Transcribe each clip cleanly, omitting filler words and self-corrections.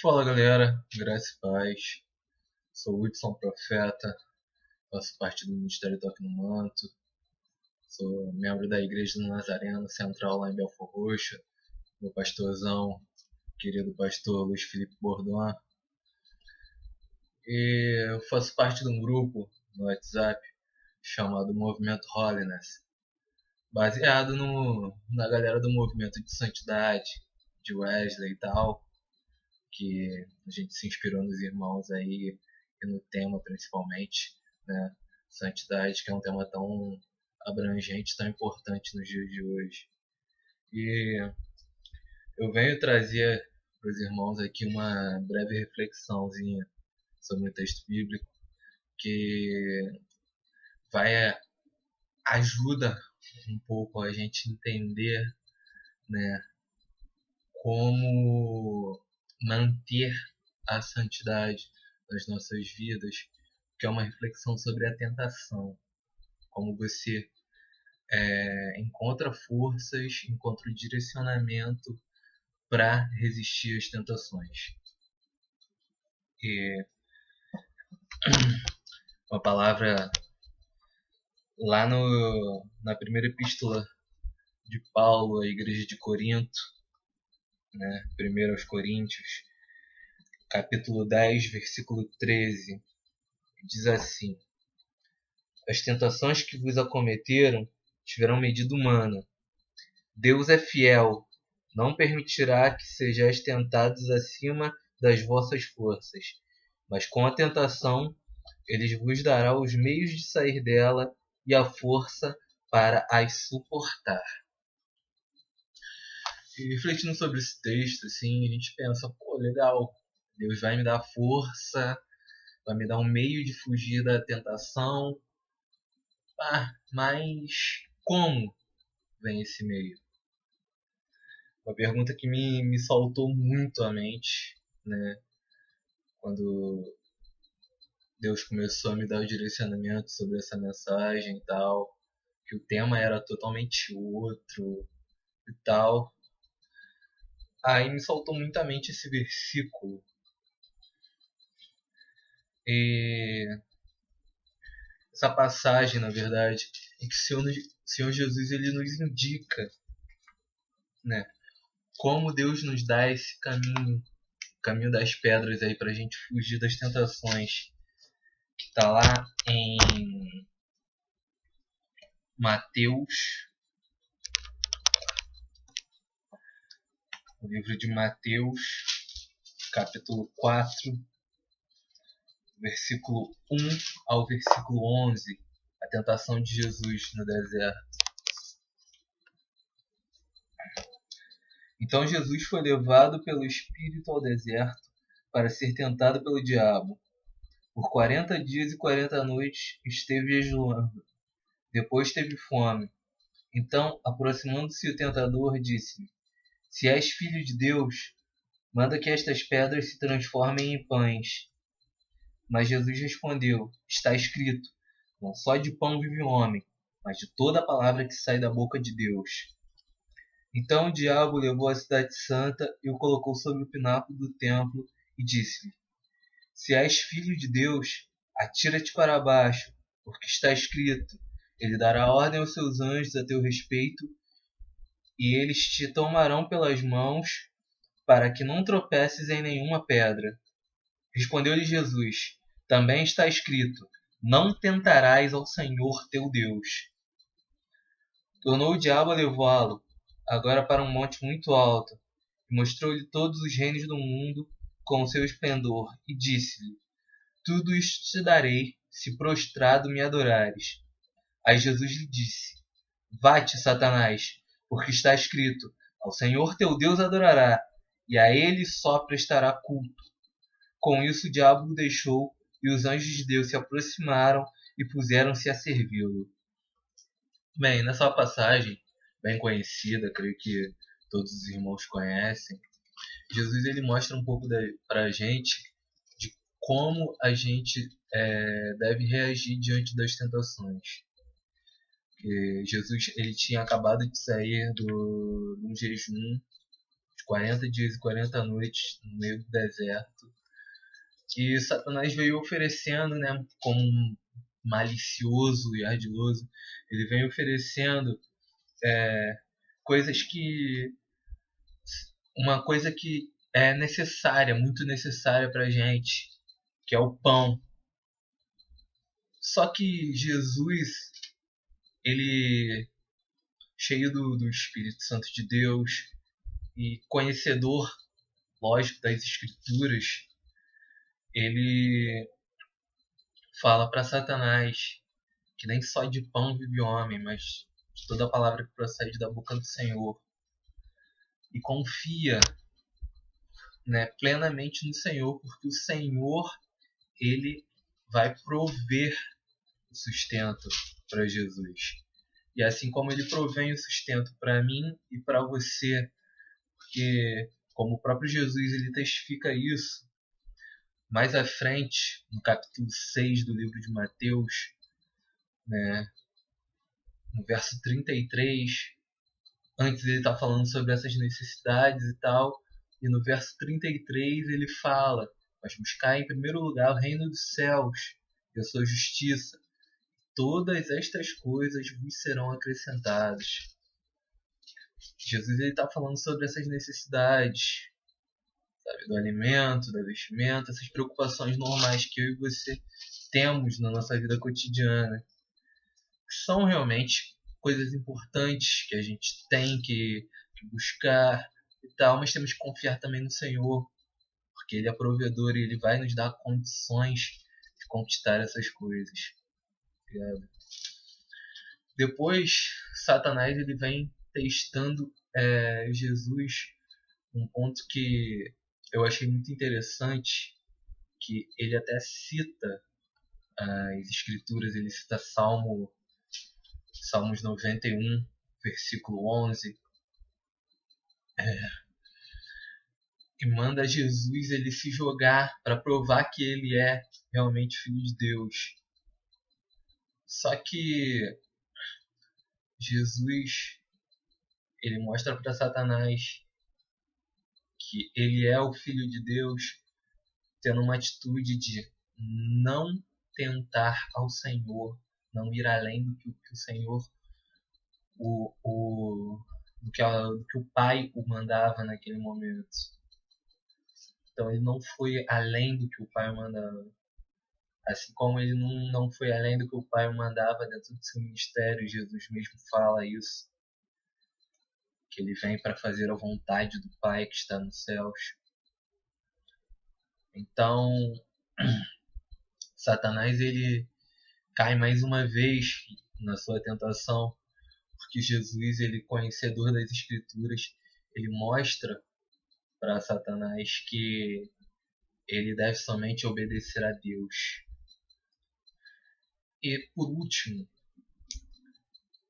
Fala galera, graça e paz. Sou o Hudson Profeta, faço parte do Ministério Toque no Manto, sou membro da Igreja do Nazareno Central lá em Belford Roxo, meu pastorzão, querido pastor Luiz Felipe Bordon. E eu faço parte de um grupo no WhatsApp chamado Movimento Holiness, baseado na galera do movimento de santidade, de Wesley e tal, que a gente se inspirou nos irmãos aí e no tema principalmente, né? Santidade, que é um tema tão abrangente, tão importante nos dias de hoje. E eu venho trazer para os irmãos aqui uma breve reflexãozinha sobre o texto bíblico que vai ajuda um pouco a gente entender, né, como manter a santidade nas nossas vidas, que é uma reflexão sobre a tentação, como você encontra forças, encontra o direcionamento para resistir às tentações. E uma palavra lá na primeira epístola de Paulo à igreja de Corinto, né, 1 aos Coríntios, capítulo 10, versículo 13, diz assim: as tentações que vos acometeram tiverão medida humana. Deus é fiel, não permitirá que sejais tentados acima das vossas forças, mas com a tentação ele vos dará os meios de sair dela e a força para as suportar. E refletindo sobre esse texto, assim, a gente pensa, pô, legal, Deus vai me dar força, vai me dar um meio de fugir da tentação, mas como vem esse meio? Uma pergunta que me saltou muito à mente, né? Quando Deus começou a me dar o direcionamento sobre essa mensagem e tal, que o tema era totalmente outro e tal. Aí me saltou muito à mente esse versículo. E essa passagem, na verdade, em que o Senhor Jesus ele nos indica, né, como Deus nos dá esse caminho, o caminho das pedras aí pra gente fugir das tentações. Que está lá em Mateus, o livro de Mateus, capítulo 4, versículo 1 ao versículo 11, a tentação de Jesus no deserto. Então Jesus foi levado pelo Espírito ao deserto para ser tentado pelo diabo. Por 40 dias e 40 noites esteve jejuando. Depois teve fome. Então, aproximando-se o tentador, disse-lhe: se és filho de Deus, manda que estas pedras se transformem em pães. Mas Jesus respondeu: está escrito, não só de pão vive o homem, mas de toda a palavra que sai da boca de Deus. Então o diabo levou a cidade santa e o colocou sobre o pináculo do templo e disse-lhe: se és filho de Deus, atira-te para baixo, porque está escrito, ele dará ordem aos seus anjos a teu respeito, e eles te tomarão pelas mãos, para que não tropeces em nenhuma pedra. Respondeu-lhe Jesus: também está escrito, não tentarás ao Senhor teu Deus. Tornou o diabo a levá-lo, agora para um monte muito alto, e mostrou-lhe todos os reinos do mundo com o seu esplendor, e disse-lhe: tudo isto te darei, se prostrado me adorares. Aí Jesus lhe disse: vá-te, Satanás, porque está escrito, ao Senhor teu Deus adorará, e a ele só prestará culto. Com isso o diabo o deixou, e os anjos de Deus se aproximaram e puseram-se a servi-lo. Bem, nessa passagem, bem conhecida, creio que todos os irmãos conhecem, Jesus ele mostra um pouco para a gente de como a gente deve reagir diante das tentações. Jesus ele tinha acabado de sair de um jejum de 40 dias e 40 noites no meio do deserto, que Satanás veio oferecendo, né, como um malicioso e ardiloso, ele vem oferecendo coisas que uma coisa que é necessária, muito necessária para a gente, que é o pão. Só que Jesus, ele, cheio do Espírito Santo de Deus e conhecedor, lógico, das Escrituras, ele fala para Satanás que nem só de pão vive o homem, mas de toda a palavra que procede da boca do Senhor. E confia, né, plenamente no Senhor, porque o Senhor, ele vai prover o sustento para Jesus. E assim como ele provém o sustento para mim e para você, porque como o próprio Jesus ele testifica isso, mais à frente, no capítulo 6 do livro de Mateus, né, no verso 33, antes ele está falando sobre essas necessidades e tal, e no verso 33 ele fala: mas buscar em primeiro lugar o reino dos céus e a sua justiça, todas estas coisas vos serão acrescentadas. Jesus está falando sobre essas necessidades, sabe, do alimento, da vestimenta, essas preocupações normais que eu e você temos na nossa vida cotidiana, que são realmente coisas importantes que a gente tem que buscar e tal, mas temos que confiar também no Senhor, porque Ele é provedor e Ele vai nos dar condições de conquistar essas coisas. Obrigado. Depois, Satanás ele vem testando Jesus, um ponto que eu achei muito interessante, que ele até cita as escrituras, ele cita Salmos 91, versículo 11, que manda Jesus ele se jogar para provar que ele é realmente filho de Deus. Só que Jesus ele mostra para Satanás que ele é o filho de Deus, tendo uma atitude de não tentar ao Senhor, não ir além do que o Senhor, do que o Pai o mandava naquele momento. Então ele não foi além do que o Pai mandava. Assim como ele não foi além do que o Pai mandava dentro do seu ministério, Jesus mesmo fala isso, que ele vem para fazer a vontade do Pai que está nos céus. Então, Satanás ele cai mais uma vez na sua tentação, porque Jesus, ele conhecedor das Escrituras, ele mostra para Satanás que ele deve somente obedecer a Deus. E por último,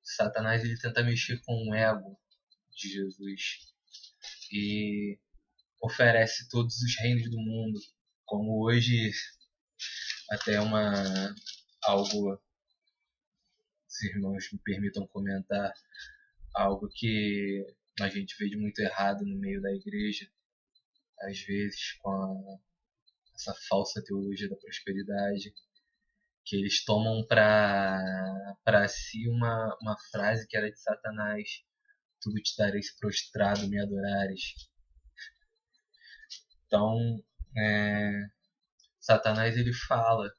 Satanás ele tenta mexer com o ego de Jesus e oferece todos os reinos do mundo, como hoje até algo, se irmãos me permitam comentar, algo que a gente vê de muito errado no meio da igreja, às vezes com essa falsa teologia da prosperidade, que eles tomam para si uma frase que era de Satanás: tudo te darei se prostrado me adorares. Então, Satanás ele fala,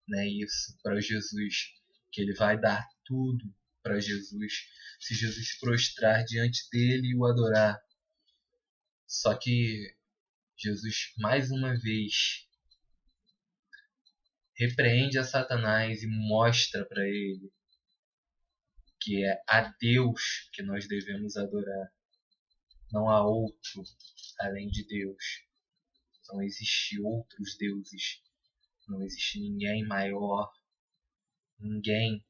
né, isso para Jesus, que ele vai dar tudo para Jesus se Jesus se prostrar diante dele e o adorar. Só que Jesus, mais uma vez, repreende a Satanás e mostra para ele que é a Deus que nós devemos adorar. Não há outro além de Deus. Não existe outros deuses. Não existe ninguém maior, ninguém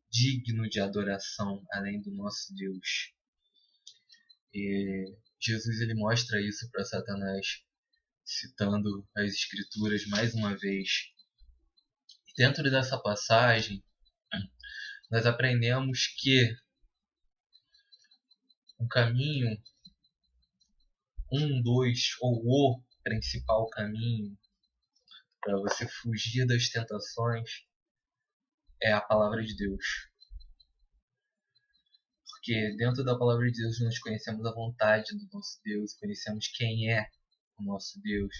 digno de adoração além do nosso Deus. E Jesus ele mostra isso para Satanás, citando as Escrituras mais uma vez. E dentro dessa passagem, nós aprendemos que o caminho dois ou o principal caminho para você fugir das tentações é a palavra de Deus. Porque dentro da palavra de Deus nós conhecemos a vontade do nosso Deus, conhecemos quem é o nosso Deus,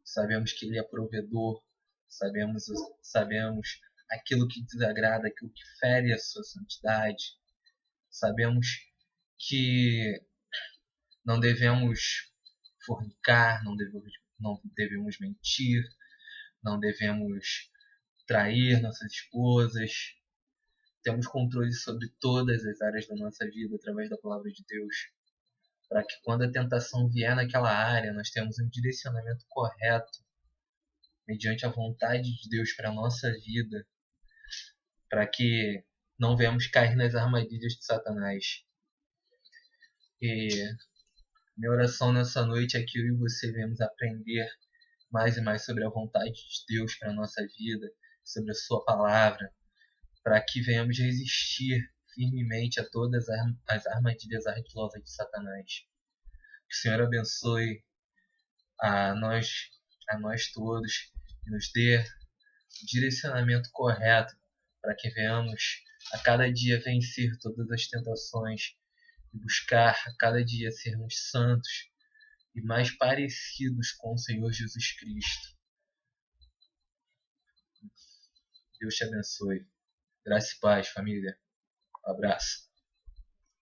sabemos que Ele é provedor, sabemos aquilo que desagrada, aquilo que fere a sua santidade, sabemos que não devemos fornicar, não devemos mentir, não devemos trair nossas esposas. Temos controle sobre todas as áreas da nossa vida através da palavra de Deus, para que quando a tentação vier naquela área, nós temos um direcionamento correto, mediante a vontade de Deus para a nossa vida, para que não venhamos cair nas armadilhas de Satanás. E minha oração nessa noite é que eu e você venhamos aprender mais e mais sobre a vontade de Deus para a nossa vida, sobre a sua palavra, para que venhamos resistir firmemente a todas as armadilhas ardilosas de Satanás. Que o Senhor abençoe a nós, a nós todos e nos dê o direcionamento correto para que venhamos a cada dia vencer todas as tentações e buscar a cada dia sermos santos e mais parecidos com o Senhor Jesus Cristo. Deus te abençoe. Graça e paz, família. Um abraço.